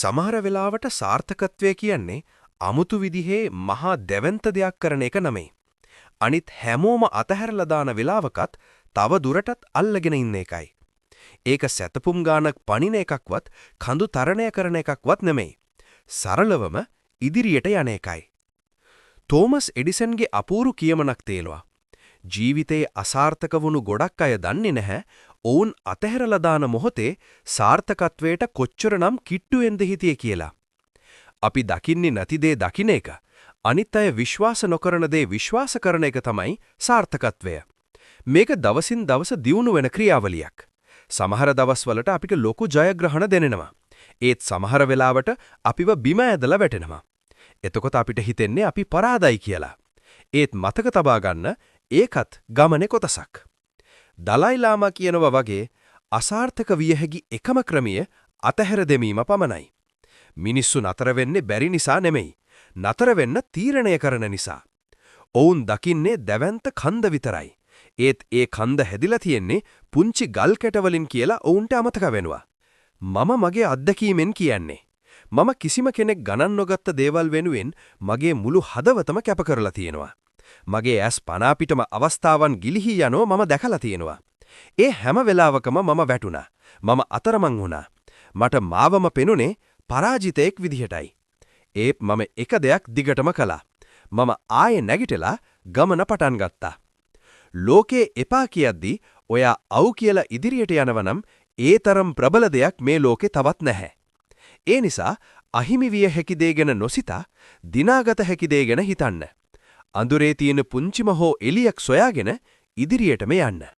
සමහර වෙලාවට සාර්ථකත්වය කියන්නේ අමුතු විදිහේ මහා දැවැන්ත දෙයක් කරන එක නෙමෙයි. අනිත් හැමෝම අතහැරලා දාන වෙලාවකත් තව දුරටත් අල්ලගෙන ඉන්න එකයි. ඒක සැතපුම් ගානක් පණින එකක්වත් කඳු තරණය කරන එකක්වත් නෙමෙයි. සරලවම ඉදිරියට යන එකයි. තෝමස් එඩිසන්ගේ අපූරු කියමනක් තේලුවා. ජීවිතේ අසාර්ථක වුණු ගොඩක් අය දන්නේ නැහැ ඔවුන් අතහැරලා දාන මොහොතේ සාර්ථකත්වයට කොච්චරනම් කිට්ටු වෙන්ද හිටියේ කියලා. අපි දකින්නේ නැති දේ දකින්න එක, අනිත් අය විශ්වාස නොකරන දේ විශ්වාස කරන එක තමයි සාර්ථකත්වය. මේක දවසින් දවස දියුණු වෙන ක්‍රියාවලියක්. සමහර දවස්වලට අපිට ලොකු ජයග්‍රහණ දෙනෙනවා. ඒත් සමහර වෙලාවට අපිව බිම ඇදලා වැටෙනවා. එතකොට අපිට හිතෙන්නේ අපි පරාදයි කියලා. ඒත් මතක තබා ගන්න ඒකත් ගමනේ කොටසක්. දලයි ලාමා කියනවා වගේ අසාර්ථක විය හැකි එකම ක්‍රමය අතහැර දෙමීම පමණයි. මිනිස්සු නතර වෙන්නේ බැරි නිසා නෙමෙයි. නතර වෙන්න තීරණය කරන නිසා. ඔවුන් දකින්නේ දැවැන්ත කන්ද විතරයි. ඒත් ඒ කන්ද හැදිලා තියෙන්නේ පුංචි ගල් කැට වලින් කියලා ඔවුන්ට අමතක වෙනවා. මම මගේ අත්දැකීමෙන් කියන්නේ. මම කිසිම කෙනෙක් ගණන් නොගත්ත දේවල් වෙනුවෙන් මගේ මුළු හදවතම කැප කරලා තියෙනවා. මගේ ඇස් පන අපිටම අවස්ථාවන් ගිලිහි යනෝ මම දැකලා තියෙනවා. ඒ හැම වෙලාවකම මම වැටුණා. මම අතරමං වුණා. මට මාවම පෙනුනේ පරාජිතයෙක් විදිහටයි. ඒත් මම එක දෙයක් දිගටම කළා. මම ආයේ නැගිටලා ගමන පටන් ගත්තා. ලෝකේ එපා කියද්දි ඔයා අවු කියලා ඉදිරියට යනවනම් ඒ තරම් ප්‍රබල දෙයක් මේ ලෝකේ තවත් නැහැ. ඒ නිසා අහිමි විය හැකි දේ ගැන නොසිතා දිනාගත හැකි දේ ගැන හිතන්න. අඳුරේ තියෙන පුංචිම හෝ එලියක් සොයාගෙන ඉදිරියටම යන්න.